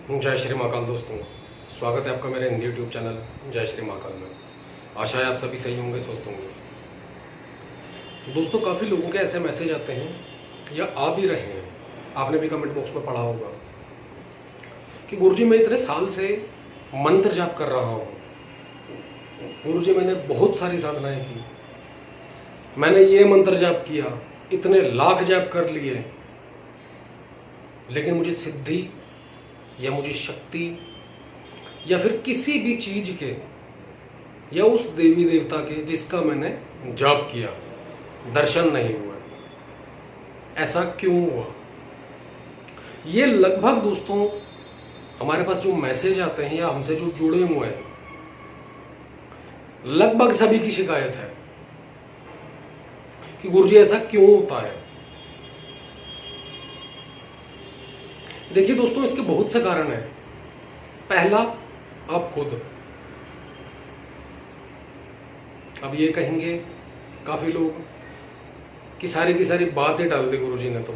जय श्री महाकाल दोस्तों, स्वागत है आपका मेरे हिंदी यूट्यूब चैनल जय श्री महाकाल में। आशा है आप सभी सही होंगे, स्वस्थ होंगे। दोस्तों, काफ़ी लोगों के ऐसे मैसेज आते हैं या आ भी रहे हैं, आपने भी कमेंट बॉक्स में पढ़ा होगा कि गुरुजी मैं इतने साल से मंत्र जाप कर रहा हूँ, गुरुजी मैंने बहुत सारी साधनाएं की, मैंने ये मंत्र जाप किया, इतने लाख जाप कर लिए, लेकिन मुझे सिद्धि या मुझे शक्ति या फिर किसी भी चीज के या उस देवी देवता के जिसका मैंने जाप किया दर्शन नहीं हुआ। ऐसा क्यों हुआ? ये लगभग दोस्तों हमारे पास जो मैसेज आते हैं या हमसे जो जुड़े हुए हैं, लगभग सभी की शिकायत है कि गुरुजी ऐसा क्यों होता है। देखिए दोस्तों, इसके बहुत से कारण हैं। पहला, आप खुद। अब ये कहेंगे काफी लोग कि सारी की सारी बात ही डाल दी गुरुजी ने, तो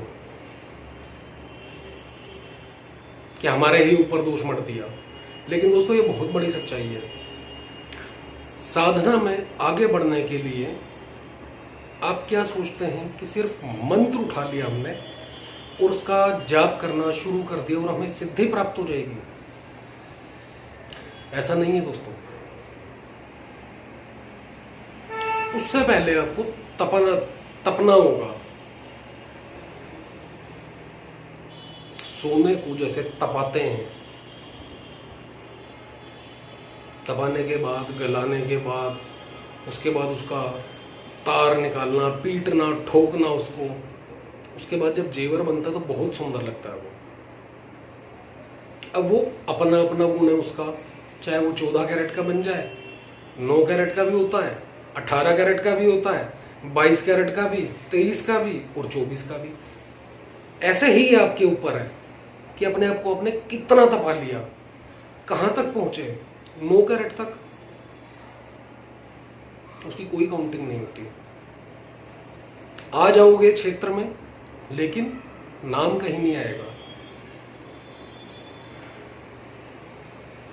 कि हमारे ही ऊपर दोष मत दिया। लेकिन दोस्तों, ये बहुत बड़ी सच्चाई है। साधना में आगे बढ़ने के लिए आप क्या सोचते हैं कि सिर्फ मंत्र उठा लिया हमने और उसका जाप करना शुरू कर दिया और हमें सिद्धि प्राप्त हो जाएगी? ऐसा नहीं है दोस्तों। उससे पहले आपको तपना होगा। सोने को जैसे तपाते हैं, तपाने के बाद, गलाने के बाद, उसके बाद उसका तार निकालना, पीटना, ठोकना उसके बाद जब जेवर बनता है तो बहुत सुंदर लगता है वो। अब वो अपना अपना गुण है उसका, चाहे वो 14 कैरेट का बन जाए, 9 कैरेट का भी होता है, 18 कैरेट का भी होता है, 22 कैरेट का भी, 23 का भी और 24 का भी। ऐसे ही आपके ऊपर है कि अपने आप को आपने कितना तपा लिया, कहाँ तक पहुंचे। 9 कैरेट तक उसकी कोई काउंटिंग नहीं होती। आ जाओगे क्षेत्र में, लेकिन नाम कहीं नहीं आएगा।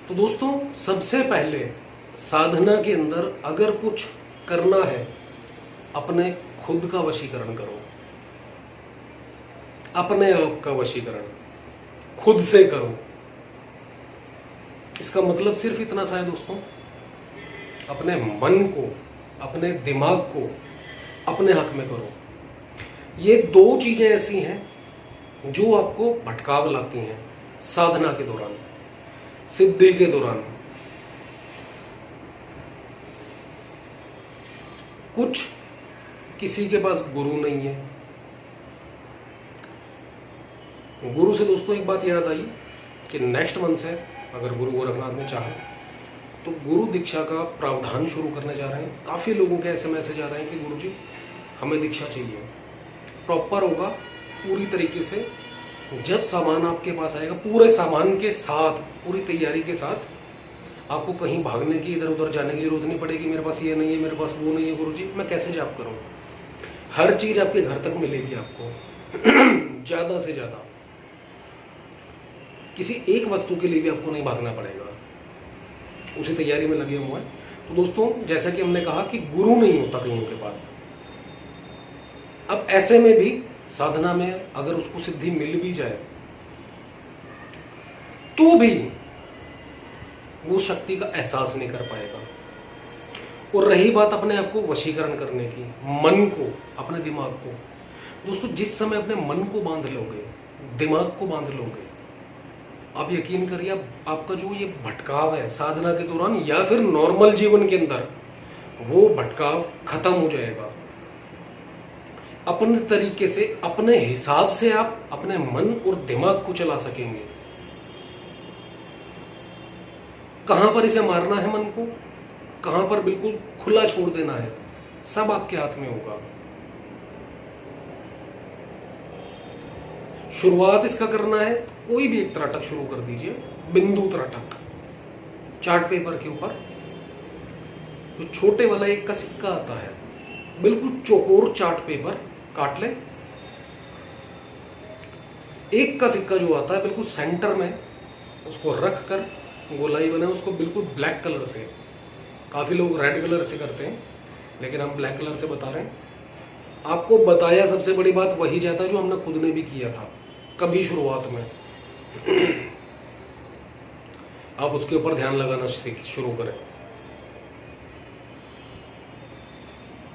तो दोस्तों, सबसे पहले साधना के अंदर अगर कुछ करना है, अपने खुद का वशीकरण करो। अपने आप का वशीकरण खुद से करो। इसका मतलब सिर्फ इतना सा है दोस्तों, अपने मन को, अपने दिमाग को अपने हक में करो। ये 2 चीजें ऐसी हैं जो आपको भटकाव लाती हैं साधना के दौरान, सिद्धि के दौरान। कुछ किसी के पास गुरु नहीं है। गुरु से दोस्तों एक बात याद आई कि नेक्स्ट मंथ से अगर गुरु गोरखनाथ ने चाहा तो गुरु दीक्षा का प्रावधान शुरू करने जा रहे हैं। काफ़ी लोगों के ऐसे मैसेज आ रहे हैं कि गुरुजी हमें दीक्षा चाहिए। प्रॉपर होगा, पूरी तरीके से। जब सामान आपके पास आएगा, पूरे सामान के साथ, पूरी तैयारी के साथ, आपको कहीं भागने की, इधर उधर जाने की जरूरत नहीं पड़ेगी। मेरे पास ये नहीं है, मेरे पास वो नहीं है, गुरुजी मैं कैसे जाप करूं? हर चीज आपके घर तक मिलेगी आपको ज़्यादा से ज़्यादा। किसी एक वस्तु के लिए भी आपको नहीं भागना पड़ेगा, उसी तैयारी में लगे हुए हैं। तो दोस्तों, जैसा कि हमने कहा कि गुरु नहीं होता कईयों के पास। अब ऐसे में भी साधना में अगर उसको सिद्धि मिल भी जाए तो भी वो शक्ति का एहसास नहीं कर पाएगा। और रही बात अपने आप को वशीकरण करने की, मन को, अपने दिमाग को, दोस्तों जिस समय अपने मन को बांध लोगे, दिमाग को बांध लोगे, आप यकीन करिए आपका जो ये भटकाव है साधना के दौरान या फिर नॉर्मल जीवन के अंदर, वो भटकाव खत्म हो जाएगा। अपने तरीके से, अपने हिसाब से आप अपने मन और दिमाग को चला सकेंगे। कहां पर इसे मारना है मन को, कहां पर बिल्कुल खुला छोड़ देना है, सब आपके हाथ में होगा। शुरुआत इसका करना है, कोई भी एक त्राटक शुरू कर दीजिए, बिंदु त्राटक, चार्ट पेपर के ऊपर जो छोटे वाला एक का सिक्का आता है, बिल्कुल चौकोर चार्ट पेपर काट ले। एक का सिक्का जो आता है बिल्कुल सेंटर में उसको रख कर गोलाई बनाए, उसको बिल्कुल ब्लैक कलर से। काफ़ी लोग रेड कलर से करते हैं, लेकिन हम ब्लैक कलर से बता रहे हैं। आपको बताया सबसे बड़ी बात वही जाता है जो हमने खुद ने भी किया था कभी शुरुआत में। आप उसके ऊपर ध्यान लगाना शुरू करें।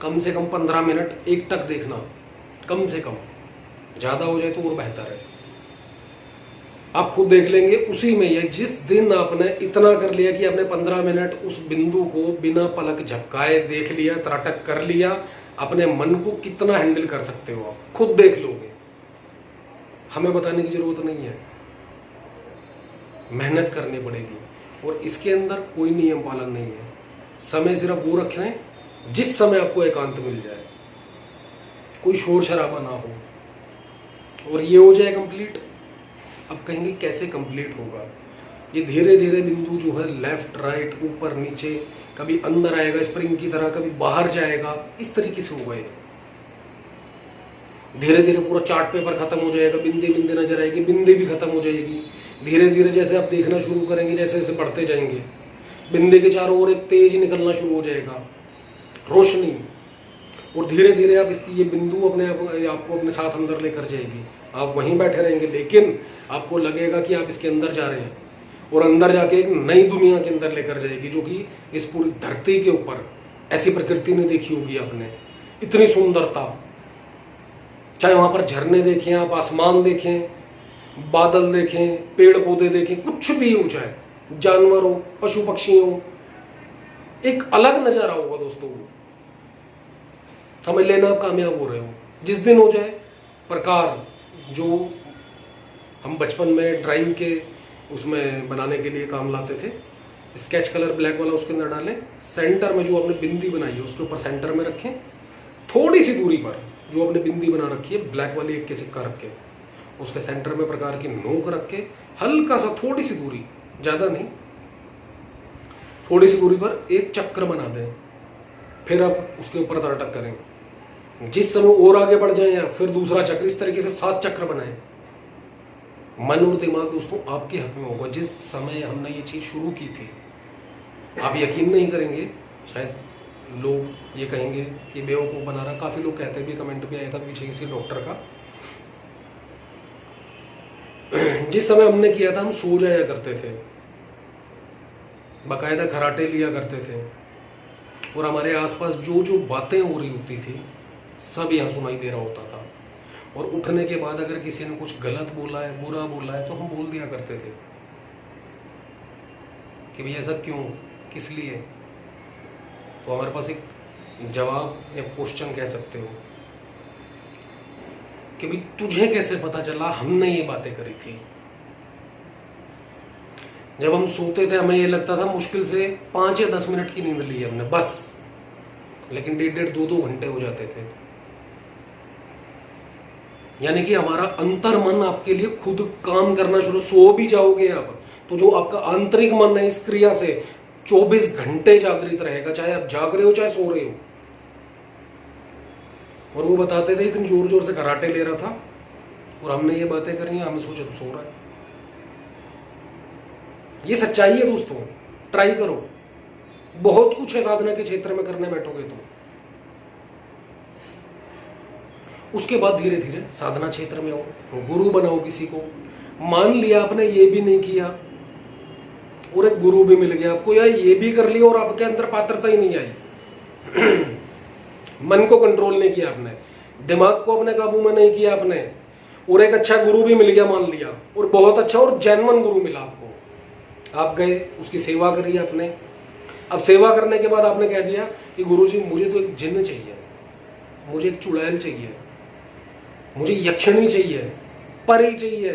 कम से कम 15 मिनट एक टक देखना, कम से कम। ज़्यादा हो जाए तो और बेहतर है। आप खुद देख लेंगे उसी में, ये जिस दिन आपने इतना कर लिया कि आपने 15 मिनट उस बिंदु को बिना पलक झपकाए देख लिया, त्राटक कर लिया, अपने मन को कितना हैंडल कर सकते हो आप खुद देख लोगे। हमें बताने की जरूरत नहीं है, मेहनत करनी पड़ेगी। और इसके अंदर कोई नियम पालन नहीं है। समय सिर्फ वो रखें जिस समय आपको एकांत मिल जाए, कोई शोर शराबा ना हो, और ये हो जाए कंप्लीट। अब कहेंगे कैसे कंप्लीट होगा? ये धीरे धीरे बिंदु जो है लेफ्ट राइट ऊपर नीचे, कभी अंदर आएगा स्प्रिंग की तरह, कभी बाहर जाएगा, इस तरीके से होगा ये। धीरे धीरे पूरा चार्ट पेपर खत्म हो जाएगा, बिंदे बिंदे नजर आएगी, बिंदे भी खत्म हो जाएगी। धीरे धीरे जैसे आप देखना शुरू करेंगे, जैसे जैसे बढ़ते जाएंगे, बिंदे के चारों ओर एक तेज निकलना शुरू हो जाएगा, रोशनी। और धीरे धीरे आप इसकी ये बिंदु अपने आपको अपने साथ अंदर लेकर जाएगी। आप वहीं बैठे रहेंगे, लेकिन आपको लगेगा कि आप इसके अंदर जा रहे हैं, और अंदर जाके एक नई दुनिया के अंदर लेकर जाएगी, जो कि इस पूरी धरती के ऊपर ऐसी प्रकृति ने देखी होगी आपने, इतनी सुंदरता। चाहे वहां पर झरने देखें आप, आसमान देखें, बादल देखें, पेड़ पौधे देखें, कुछ भी हो, चाहे जानवर हो, पशु पक्षी हो, एक अलग नजारा होगा दोस्तों। समझ लेना आप कामयाब हो रहे हो जिस दिन हो जाए। प्रकार जो हम बचपन में ड्राइंग के उसमें बनाने के लिए काम लाते थे, स्केच कलर ब्लैक वाला उसके अंदर डालें, सेंटर में जो आपने बिंदी बनाई है उसके ऊपर सेंटर में रखें, थोड़ी सी दूरी पर जो आपने बिंदी बना रखी है ब्लैक वाली एक के सिक्का रख के, उसके सेंटर में प्रकार की नोक रख के, हल्का सा थोड़ी सी दूरी, ज़्यादा नहीं, थोड़ी सी दूरी पर एक चक्र बना दें। फिर आप उसके ऊपर त्राटक करें। जिस समय और आगे बढ़ जाए या फिर दूसरा चक्र, इस तरीके से 7 चक्र बनाएं। मन और दिमाग दोस्तों आपके हक में होगा। जिस समय हमने ये चीज़ शुरू की थी, आप यकीन नहीं करेंगे, शायद लोग ये कहेंगे कि बेवकूफ़ बना रहा। काफ़ी लोग कहते भी, कमेंट भी आया था पीछे किसी डॉक्टर का। जिस समय हमने किया था हम सो जाया करते थे, बाकायदा खराटे लिया करते थे, और हमारे आसपास जो जो बातें हो रही होती थी सब यहाँ सुनाई दे रहा होता था। और उठने के बाद अगर किसी ने कुछ गलत बोला है, बुरा बोला है, तो हम बोल दिया करते थे कि भैया ऐसा क्यों, किस लिए। तो हमारे पास एक जवाब या क्वेश्चन कह सकते हो कि भाई तुझे कैसे पता चला हमने ये बातें करी थी। जब हम सोते थे हमें ये लगता था मुश्किल से 5 या 10 मिनट की नींद ली है हमने बस, लेकिन 1.5 2 घंटे हो जाते थे। यानी कि हमारा अंतर मन आपके लिए खुद काम करना शुरू। सो भी जाओगे आप तो जो आपका आंतरिक मन है इस क्रिया से 24 घंटे जागृत रहेगा, चाहे आप जाग रहे हो चाहे सो रहे हो। और वो बताते थे इतनी जोर जोर से कराटे ले रहा था और हमने ये बातें करी, हमें सोचा तो सो रहा है। ये सच्चाई है दोस्तों, ट्राई करो। बहुत कुछ है साधना के क्षेत्र में करने बैठोगे तो। उसके बाद धीरे धीरे साधना क्षेत्र में आओ, गुरु बनाओ किसी को। मान लिया आपने ये भी नहीं किया और एक गुरु भी मिल गया आपको, या ये भी कर लिया और आपके अंदर पात्रता ही नहीं आई। मन को कंट्रोल नहीं किया आपने, दिमाग को अपने काबू में नहीं किया आपने, और एक अच्छा गुरु भी मिल गया मान लिया, और बहुत अच्छा और जेन्युइन गुरु मिला आपको। आप गए, उसकी सेवा करी आपने। अब सेवा करने के बाद आपने कह दिया कि गुरुजी मुझे तो एक जिन्न चाहिए, मुझे एक चुड़ैल चाहिए, मुझे यक्षिणी चाहिए, परी चाहिए,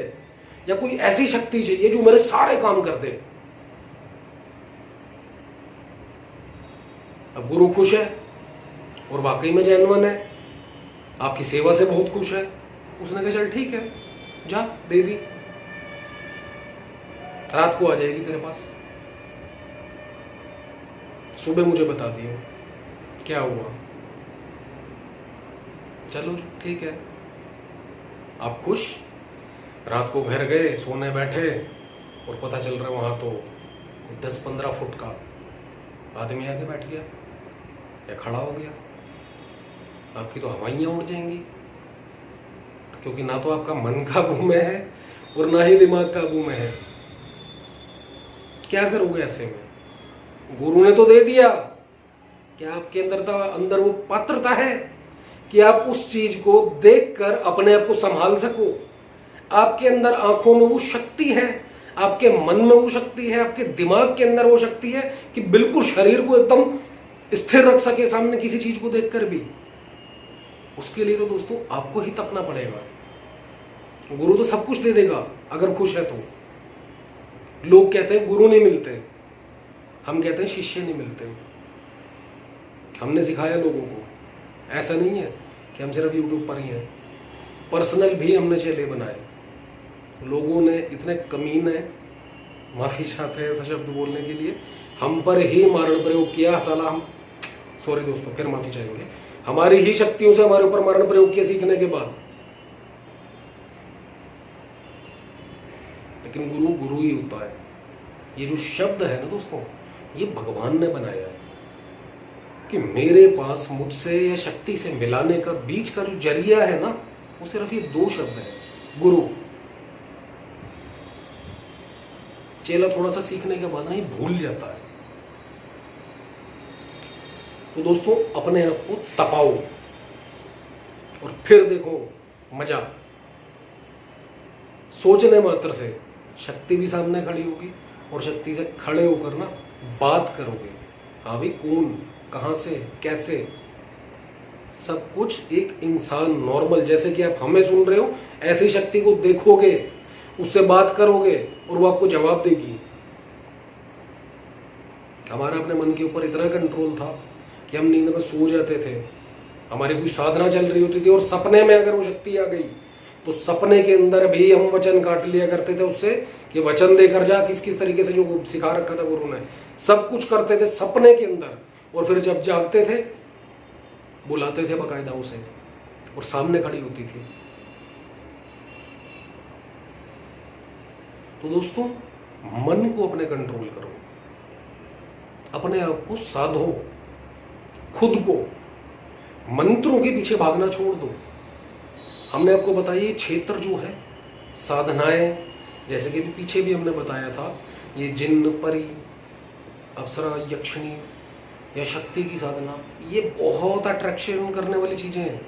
या कोई ऐसी शक्ति चाहिए जो मेरे सारे काम कर दे। अब गुरु खुश है और वाकई में जेन्युइन है, आपकी सेवा से बहुत खुश है। उसने कहा चल ठीक है, जा दे दी, रात को आ जाएगी तेरे पास, सुबह मुझे बता दियो क्या हुआ। चलो ठीक है, आप खुश। रात को घर गए, सोने बैठे और पता चल रहा है वहाँ तो 10-15 फुट का आदमी आके बैठ गया या खड़ा हो गया, आपकी तो हवाइयाँ उड़ जाएंगी, क्योंकि ना तो आपका मन काबू में है और ना ही दिमाग काबू में है। क्या करोगे ऐसे में? गुरु ने तो दे दिया, क्या आपके अंदर वो पात्रता है कि आप उस चीज को देखकर अपने आप को संभाल सको? आपके अंदर आंखों में वो शक्ति है, आपके मन में वो शक्ति है, आपके दिमाग के अंदर वो शक्ति है कि बिल्कुल शरीर को एकदम स्थिर रख सके सामने किसी चीज को देखकर भी। उसके लिए तो दोस्तों आपको ही तपना पड़ेगा। गुरु तो सब कुछ दे देगा अगर खुश है तो। लोग कहते हैं गुरु नहीं मिलते, हम कहते हैं शिष्य नहीं मिलते। हमने सिखाया लोगों को, ऐसा नहीं है कि हम सिर्फ यूट्यूब पर ही हैं, पर्सनल भी हमने चेले बनाए। लोगों ने इतने कमीने, माफी चाहते हैं ऐसा शब्द बोलने के लिए, हम पर ही मारण प्रयोग किया। साला हम, सॉरी दोस्तों, फिर माफी चाहेंगे, हमारी ही शक्तियों से हमारे ऊपर मारण प्रयोग किया सीखने के बाद। लेकिन गुरु गुरु ही होता है। ये जो शब्द है ना दोस्तों, ये भगवान ने बनाया है कि मेरे पास मुझसे या शक्ति से मिलाने का बीच का जो जरिया है ना, वो सिर्फ ये 2 शब्द है, गुरु। चेला थोड़ा सा सीखने के बाद नहीं भूल जाता है। तो दोस्तों अपने आप को तपाओ और फिर देखो मजा। सोचने मात्र से शक्ति भी सामने खड़ी होगी और शक्ति से खड़े होकर ना बात करोगे। हाँ भाई, कौन, कहाँ से, कैसे, सब कुछ एक इंसान नॉर्मल जैसे कि आप हमें सुन रहे हो, ऐसे ही शक्ति को देखोगे, उससे बात करोगे और वो आपको जवाब देगी। हमारा अपने मन के ऊपर इतना कंट्रोल था कि हम नींद में सो जाते थे, हमारी कोई साधना चल रही होती थी और सपने में अगर वो शक्ति आ गई तो सपने के अंदर भी हम वचन काट लिया करते थे उससे कि वचन देकर जा, किस किस तरीके से जो सिखा रखा था गुरु ने, सब कुछ करते थे सपने के अंदर। और फिर जब जागते थे बुलाते थे बकायदा उसे और सामने खड़ी होती थी। तो दोस्तों मन को अपने कंट्रोल करो, अपने आप को साधो, खुद को मंत्रों के पीछे भागना छोड़ दो। हमने आपको बताया ये क्षेत्र जो है साधनाएं, जैसे कि पीछे भी हमने बताया था, ये जिन्न, परी, अप्सरा, यक्षिणी या शक्ति की साधना, ये बहुत अट्रैक्शन करने वाली चीजें हैं,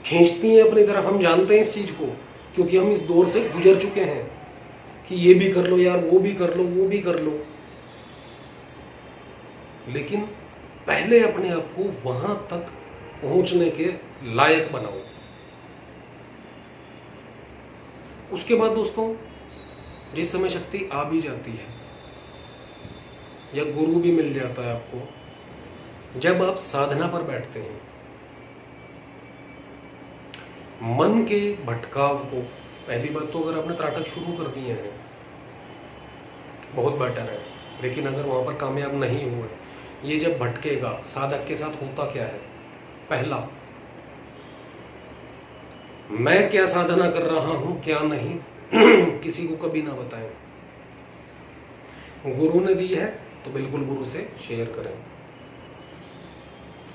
खींचती हैं अपनी तरफ। हम जानते हैं इस चीज को क्योंकि हम इस दौर से गुजर चुके हैं कि ये भी कर लो यार, वो भी कर लो, वो भी कर लो। लेकिन पहले अपने आप को वहां तक पहुंचने के लायक बनाओ। उसके बाद दोस्तों जिस समय शक्ति आ भी जाती है या गुरु भी मिल जाता है आपको, जब आप साधना पर बैठते हैं, मन के भटकाव को, पहली बात तो अगर आपने त्राटक शुरू कर दिए हैं बहुत बेटर है, लेकिन अगर वहां पर कामयाब नहीं हुए, ये जब भटकेगा साधक के साथ होता क्या है? पहला, मैं क्या साधना कर रहा हूं क्या नहीं किसी को कभी ना बताएं। गुरु ने दी है तो बिल्कुल गुरु से शेयर करें,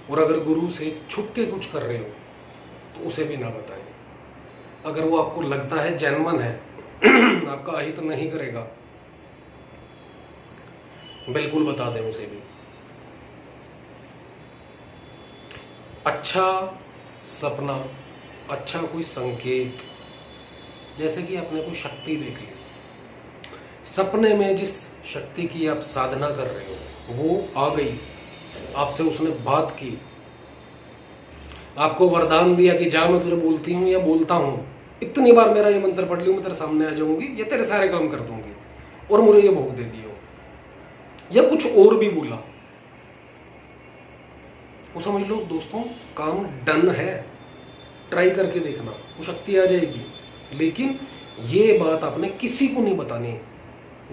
और अगर गुरु से छुप के कुछ कर रहे हो तो उसे भी ना बताएं। अगर वो आपको लगता है जेन्युइन है आपका अहित नहीं करेगा, बिल्कुल बता दें उसे भी। अच्छा सपना, अच्छा कोई संकेत, जैसे कि आपने कोई शक्ति देख ली, सपने में जिस शक्ति की आप साधना कर रहे हो वो आ गई, आपसे उसने बात की, आपको वरदान दिया कि जा मैं तुझे बोलती हूँ या बोलता हूँ, इतनी बार मेरा ये मंत्र पढ़ लियो, मैं तेरे सामने आ जाऊंगी, ये तेरे सारे काम कर दूंगी और मुझे ये भोग दे दियो, या कुछ और भी बोला, वो समझ लो दोस्तों काम डन है। ट्राई करके देखना, वो शक्ति आ जाएगी। लेकिन ये बात आपने किसी को नहीं बतानी,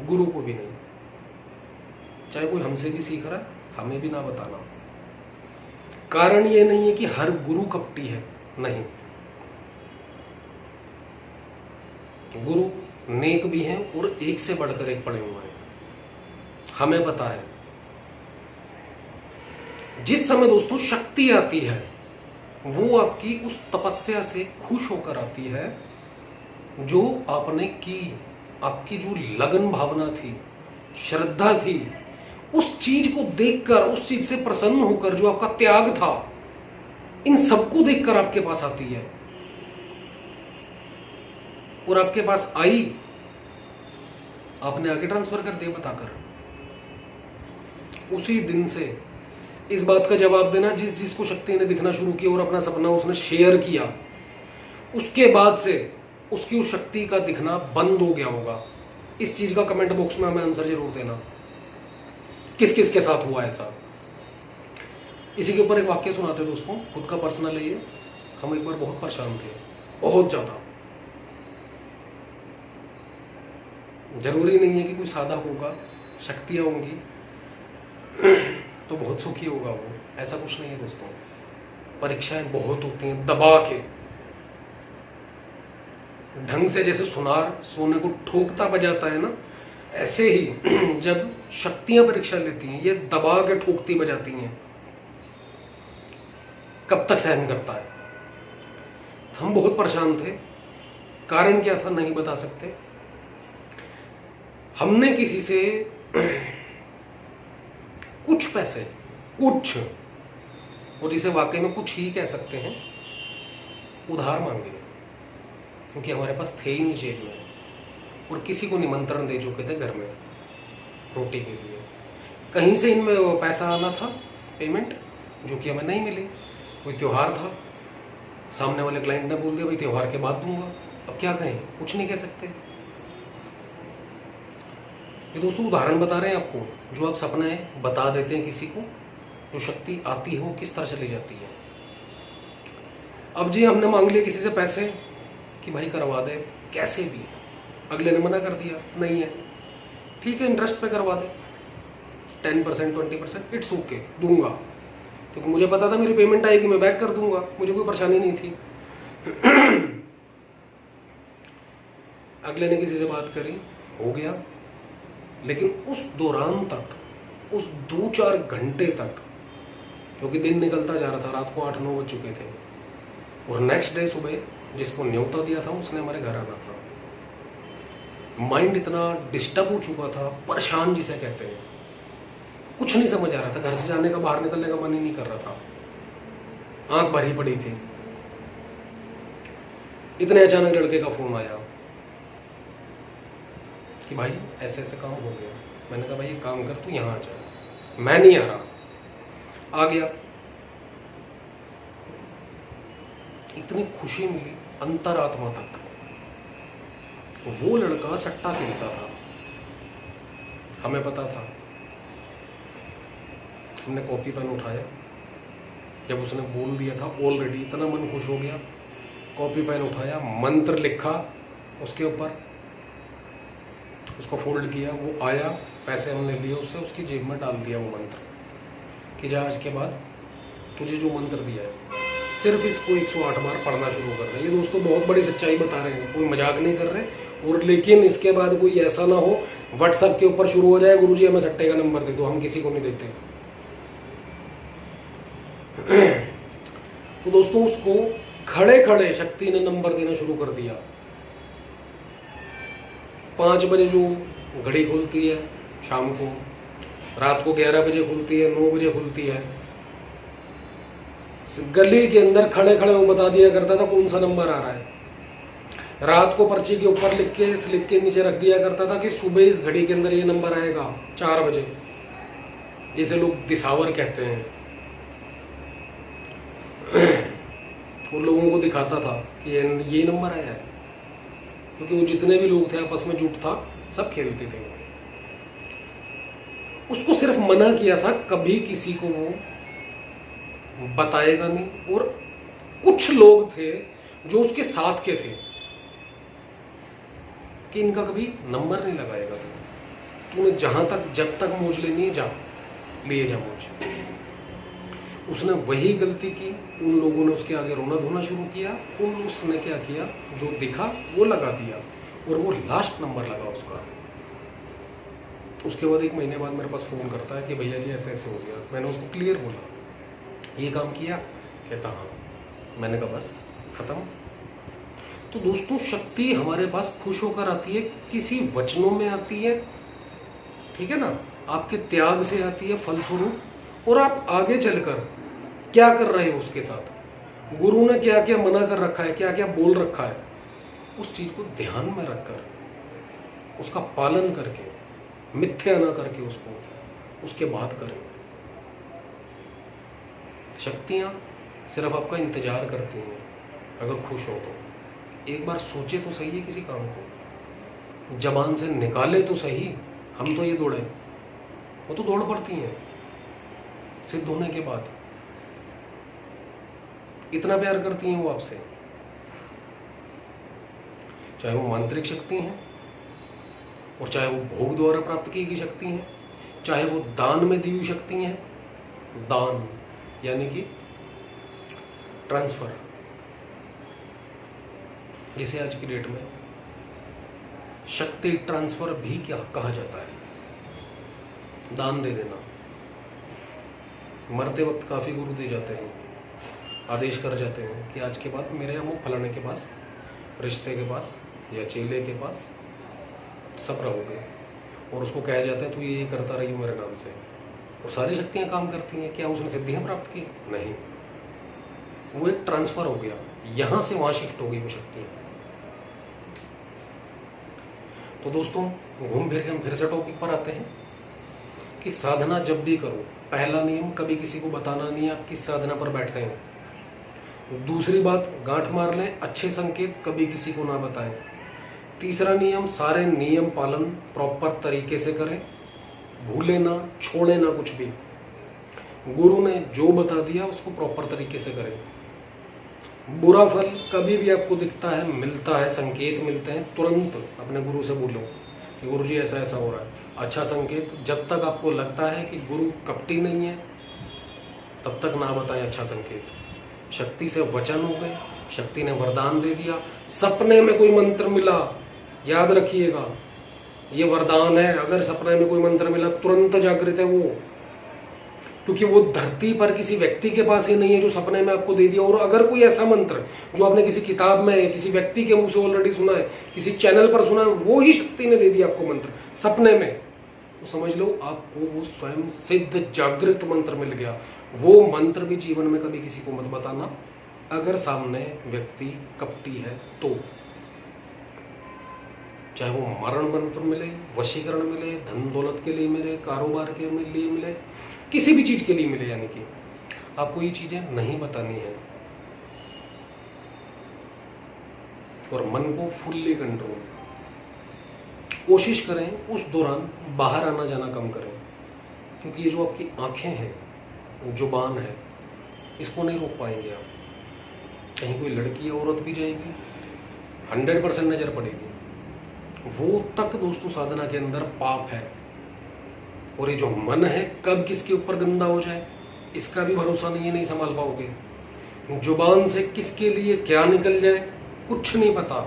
गुरु को भी नहीं, चाहे कोई हमसे भी सीख रहा है हमें भी ना बताना। कारण ये नहीं है कि हर गुरु कपटी है, नहीं, गुरु नेक भी हैं और एक से बढ़कर एक पड़े हुए हैं। हमें पता है जिस समय दोस्तों शक्ति आती है वो आपकी उस तपस्या से खुश होकर आती है जो आपने की। आपकी जो लगन भावना थी, श्रद्धा थी, उस चीज को देखकर, उस चीज से प्रसन्न होकर, जो आपका त्याग था, इन सबको देखकर आपके पास आती है। और आपके पास आई, आपने आगे ट्रांसफर कर दिया बताकर। उसी दिन से इस बात का जवाब देना, जिस जिसको शक्ति ने दिखना शुरू किया और अपना सपना उसने शेयर किया, उसके बाद से उसकी उस शक्ति का दिखना बंद हो गया होगा। इस चीज का कमेंट बॉक्स में हमें आंसर जरूर देना, किस किस के साथ हुआ ऐसा। इसी के ऊपर एक वाक्य सुनाते दोस्तों, खुद का पर्सनल है ये। हम एक बार बहुत परेशान थे, बहुत ज्यादा। जरूरी नहीं है कि कोई साधक होगा, शक्तियां होंगी तो बहुत सुखी होगा वो, ऐसा कुछ नहीं है दोस्तों। परीक्षाएं बहुत होती हैं, दबा के ढंग से, जैसे सुनार सोने को ठोकता बजाता है ना, ऐसे ही जब शक्तियां परीक्षा लेती हैं, ये दबा के ठोकती बजाती हैं। कब तक सहन करता है। हम बहुत परेशान थे। कारण क्या था नहीं बता सकते। हमने किसी से कुछ पैसे, कुछ, और इसे वाकई में कुछ ही कह सकते हैं, उधार मांगे, क्योंकि हमारे पास थे ही नहीं जेब में, और किसी को निमंत्रण दे चुके थे घर में रोटी के लिए। कहीं से इनमें पैसा आना था, पेमेंट, जो कि हमें नहीं मिली। कोई त्योहार था, सामने वाले क्लाइंट ने बोल दिया भाई त्योहार के बाद दूंगा। अब क्या कहें, कुछ नहीं कह सकते। ये दोस्तों उदाहरण बता रहे हैं आपको, जो आप सपने बता देते हैं किसी को, जो शक्ति आती है वो किस तरह चली जाती है। अब जी हमने मांग लिए किसी से पैसे कि भाई करवा दे कैसे भी, अगले ने मना कर दिया, नहीं है, ठीक है इंटरेस्ट पे करवा दे, 10% 20%, इट्स ओके, दूंगा, क्योंकि मुझे पता था मेरी पेमेंट आएगी, मैं बैक कर दूंगा, मुझे कोई परेशानी नहीं थी। अगले ने किसी से बात करी, हो गया, लेकिन उस दौरान तक, उस 2-4 घंटे तक, क्योंकि दिन निकलता जा रहा था, रात को 8-9 बज चुके थे, और नेक्स्ट डे सुबह जिसको न्योता दिया था उसने हमारे घर आना था। माइंड इतना डिस्टर्ब हो चुका था, परेशान जिसे कहते हैं, कुछ नहीं समझ आ रहा था, घर से जाने का, बाहर निकलने का मन ही नहीं कर रहा था, आंख भरी पड़ी थी। इतने अचानक लड़के का फोन आया कि भाई ऐसे ऐसे काम हो गया। मैंने कहा भाई एक काम कर, तू यहाँ आ जा। मैं नहीं आ रहा। आ गया। इतनी खुशी मिली अंतरात्मा तक। वो लड़का सट्टा खेलता था, हमें पता था। हमने कॉपी पेन उठाया, जब उसने बोल दिया था ऑलरेडी, इतना मन खुश हो गया। कॉपी पेन उठाया, मंत्र लिखा उसके ऊपर, उसको फोल्ड किया, वो आया, पैसे हमने लिए उससे, उसकी जेब में डाल दिया वो मंत्र कि जा आज के बाद तुझे जो मंत्र दिया है सिर्फ इसको 108 बार पढ़ना शुरू कर दे। ये दोस्तों बहुत बड़ी सच्चाई बता रहे हैं, कोई मजाक नहीं कर रहे। और लेकिन इसके बाद कोई ऐसा ना हो व्हाट्सएप के ऊपर शुरू हो जाए, गुरुजी हमें सट्टे का नंबर दे दो, हम किसी को नहीं देते। तो दोस्तों उसको खड़े खड़े शक्ति ने नंबर देना शुरू कर दिया। 5 बजे जो घड़ी खुलती है शाम को, रात को 11 बजे खुलती है, 9 बजे खुलती है, गली के अंदर खड़े खड़े वो बता दिया करता था कौन सा नंबर आ रहा है। रात को पर्ची के ऊपर लिख के नीचे रख दिया करता था कि सुबह इस घड़ी के अंदर ये नंबर आएगा 4 बजे, जिसे लोग दिसावर कहते हैं। वो लोगों को दिखाता था कि ये नंबर आया है, क्योंकि वो जितने भी लोग थे आपस में जुट था, सब खेलते थे। उसको सिर्फ मना किया था, कभी किसी को वो बताएगा नहीं। और कुछ लोग थे जो उसके साथ के थे कि इनका कभी नंबर नहीं लगाएगा तूने जहां तक, जब तक मौज लेनी है जा, लिए जा मौज। उसने वही गलती की, उन लोगों ने उसके आगे रोना धोना शुरू किया। उसने क्या किया, जो दिखा वो लगा दिया। और वो लास्ट नंबर लगा उसका। उसके बाद 1 महीने बाद मेरे पास फ़ोन करता है कि भैया जी ऐसे ऐसे हो गया। मैंने उसको क्लियर बोला ये काम किया, कहता हाँ। मैंने कहा बस ख़त्म। तो दोस्तों शक्ति हमारे पास खुश होकर आती है, किसी वचनों में आती है, ठीक है ना, आपके त्याग से आती है फलस्वरूप, और आप आगे चलकर क्या कर रहे हो उसके साथ, गुरु ने क्या क्या मना कर रखा है, क्या क्या बोल रखा है, उस चीज़ को ध्यान में रखकर उसका पालन करके, मिथ्या ना करके उसके बाद करें। शक्तियाँ सिर्फ आपका इंतजार करती हैं अगर खुश हो तो। एक बार सोचे तो सही है किसी काम को, जबान से निकाले तो सही। हम तो ये दौड़े, वो तो दौड़ पड़ती हैं सिद्ध होने के बाद। इतना प्यार करती हैं वो आपसे, चाहे वो मांत्रिक शक्ति हैं और चाहे वो भोग द्वारा प्राप्त की गई शक्ति हैं, चाहे वो दान में दी हुई शक्ति हैं। दान यानी कि ट्रांसफर, जिसे आज की डेट में शक्ति ट्रांसफर भी क्या कहा जाता है, दान दे देना। मरते वक्त काफ़ी गुरु दे जाते हैं, आदेश कर जाते हैं कि आज के बाद मेरे अमुक फलाने के पास, रिश्ते के पास या चेले के पास सब रहोगे, और उसको कहा जाता है तू ये करता रही हो मेरे नाम से, और सारी शक्तियाँ काम करती हैं। क्या उसने सिद्धियाँ प्राप्त की? नहीं, वो एक ट्रांसफर हो गया, यहाँ से वहाँ शिफ्ट हो गई वो शक्तियाँ। तो दोस्तों घूम फिर के हम फिर से टॉपिक पर आते हैं कि साधना जब भी करो, पहला नियम कभी किसी को बताना नहीं है आप किस साधना पर बैठे हैं। दूसरी बात, गांठ मार लें, अच्छे संकेत कभी किसी को ना बताएं। तीसरा नियम, सारे नियम पालन प्रॉपर तरीके से करें, भूले ना, छोड़े ना कुछ भी। गुरु ने जो बता दिया उसको प्रॉपर तरीके से करें। बुरा फल कभी भी आपको दिखता है, मिलता है, संकेत मिलते हैं, तुरंत अपने गुरु से बोलो कि गुरु जी ऐसा ऐसा हो रहा है। अच्छा संकेत, जब तक आपको लगता है कि गुरु कपटी नहीं है तब तक ना बताएं अच्छा संकेत। शक्ति से वचन हो गए, शक्ति ने वरदान दे दिया, सपने में कोई मंत्र मिला, याद रखिएगा ये वरदान है। अगर सपने में कोई मंत्र मिला तुरंत जागृत है वो, क्योंकि वो धरती पर किसी व्यक्ति के पास ही नहीं है जो सपने में आपको दे दिया। और अगर कोई ऐसा मंत्र जो आपने किसी किताब में, किसी व्यक्ति के मुंह से ऑलरेडी सुना है, किसी चैनल पर सुना है, वो ही शक्ति ने दे दिया आपको मंत्र सपने में, तो समझ लो आपको वो स्वयं सिद्ध जागृत मंत्र मिल गया। वो मंत्र भी जीवन में कभी किसी को मत बताना अगर सामने व्यक्ति कपटी है तो। चाहे वो मरण मंत्र मिले, वशीकरण मिले, धन दौलत के लिए मिले, कारोबार के लिए मिले, किसी भी चीज के लिए मिले, यानी कि आपको ये चीजें नहीं बतानी है। और मन को फुल्ली कंट्रोल, कोशिश करें उस दौरान बाहर आना जाना कम करें, क्योंकि ये जो आपकी आंखें हैं, जुबान है, इसको नहीं रोक पाएंगे आप। कहीं कोई लड़की औरत भी जाएगी 100% नजर पड़ेगी, वो तक दोस्तों साधना के अंदर पाप है। और ये जो मन है कब किसके ऊपर गंदा हो जाए इसका भी भरोसा नहीं है, नहीं संभाल पाओगे। जुबान से किसके लिए क्या निकल जाए कुछ नहीं पता।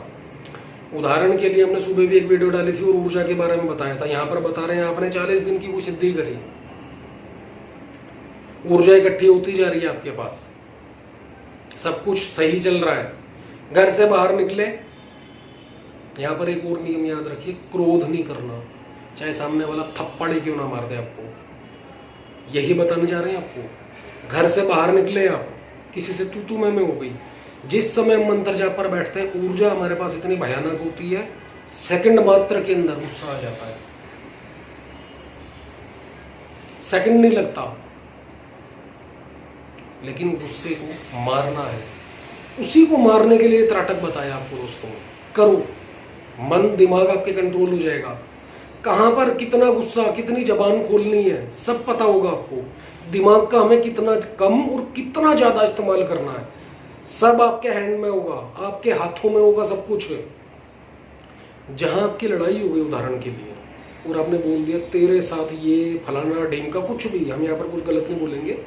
उदाहरण के लिए हमने सुबह भी एक वीडियो डाली थी और ऊर्जा के बारे में बताया था, यहाँ पर बता रहे हैं आपने 40 दिन की कोई सिद्धि करी, ऊर्जा इकट्ठी होती जा रही है आपके पास, सब कुछ सही चल रहा है, घर से बाहर निकले। यहाँ पर एक और नियम याद रखिए, क्रोध नहीं करना, चाहे सामने वाला थप्पड़ ही क्यों ना मार दे आपको, यही बताने जा रहे हैं आपको। घर से बाहर निकले आप, किसी से तू मैं हो गई, जिस समय हम मंत्र जाप पर बैठते हैं ऊर्जा हमारे पास इतनी भयानक होती है, सेकंड मात्र के अंदर गुस्सा आ जाता है, सेकंड नहीं लगता, लेकिन गुस्से को मारना है। उसी को मारने के लिए त्राटक बताया आपको दोस्तों। करो, मन दिमाग आपके कंट्रोल हो जाएगा, कहां पर कितना गुस्सा, कितनी जबान खोलनी है सब पता होगा आपको। दिमाग का हमें कितना कम और कितना ज्यादा इस्तेमाल करना है सब आपके हैंड में होगा, आपके हाथों में होगा सब कुछ। जहां आपकी लड़ाई हो गई उदाहरण के लिए और आपने बोल दिया तेरे साथ ये फलाना ढीम का, कुछ भी, हम यहाँ पर कुछ गलत नहीं बोलेंगे,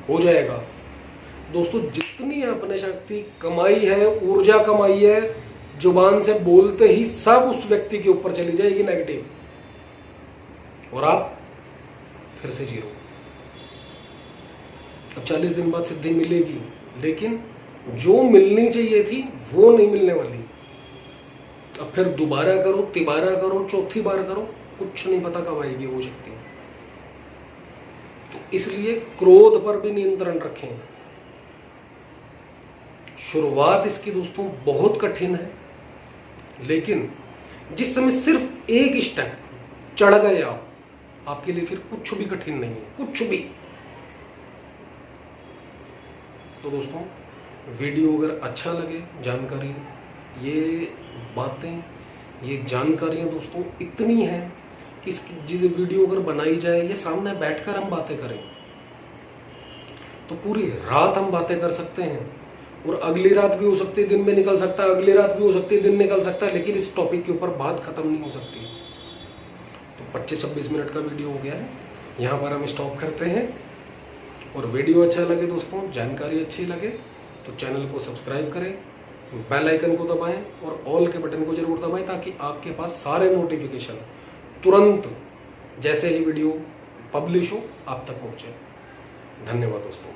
हो जाएगा। दोस्तों जितनी आपने शक्ति कमाई है, ऊर्जा कमाई है, जुबान से बोलते ही सब उस व्यक्ति के ऊपर चली जाएगी नेगेटिव, और आप फिर से जीरो। अब 40 दिन बाद सिद्धि मिलेगी, लेकिन जो मिलनी चाहिए थी वो नहीं मिलने वाली। अब फिर दोबारा करो, तिबारा करो, चौथी बार करो, कुछ नहीं पता कब आएगी वो शक्ति। तो इसलिए क्रोध पर भी नियंत्रण रखें। शुरुआत इसकी दोस्तों बहुत कठिन है, लेकिन जिस समय सिर्फ एक स्टेप चढ़ गए आप, आपके लिए फिर कुछ भी कठिन नहीं है, कुछ भी। तो दोस्तों वीडियो अगर अच्छा लगे, जानकारी, ये बातें, ये जानकारियां दोस्तों इतनी हैं कि इसकी जिस वीडियो अगर बनाई जाए, ये सामने बैठकर हम बातें करें तो पूरी रात हम बातें कर सकते हैं, और अगली रात भी हो सकती है, दिन में निकल सकता है, अगली रात भी हो सकती है, दिन निकल सकता है, लेकिन इस टॉपिक के ऊपर बात खत्म नहीं हो सकती। तो 25-26 मिनट का वीडियो हो गया है, यहाँ पर हम स्टॉप करते हैं। और वीडियो अच्छा लगे दोस्तों, जानकारी अच्छी लगे तो चैनल को सब्सक्राइब करें, बेल आइकन को दबाएं और ऑल के बटन को जरूर दबाएं, ताकि आपके पास सारे नोटिफिकेशन तुरंत जैसे ही वीडियो पब्लिश हो आप तक पहुंचे। धन्यवाद दोस्तों।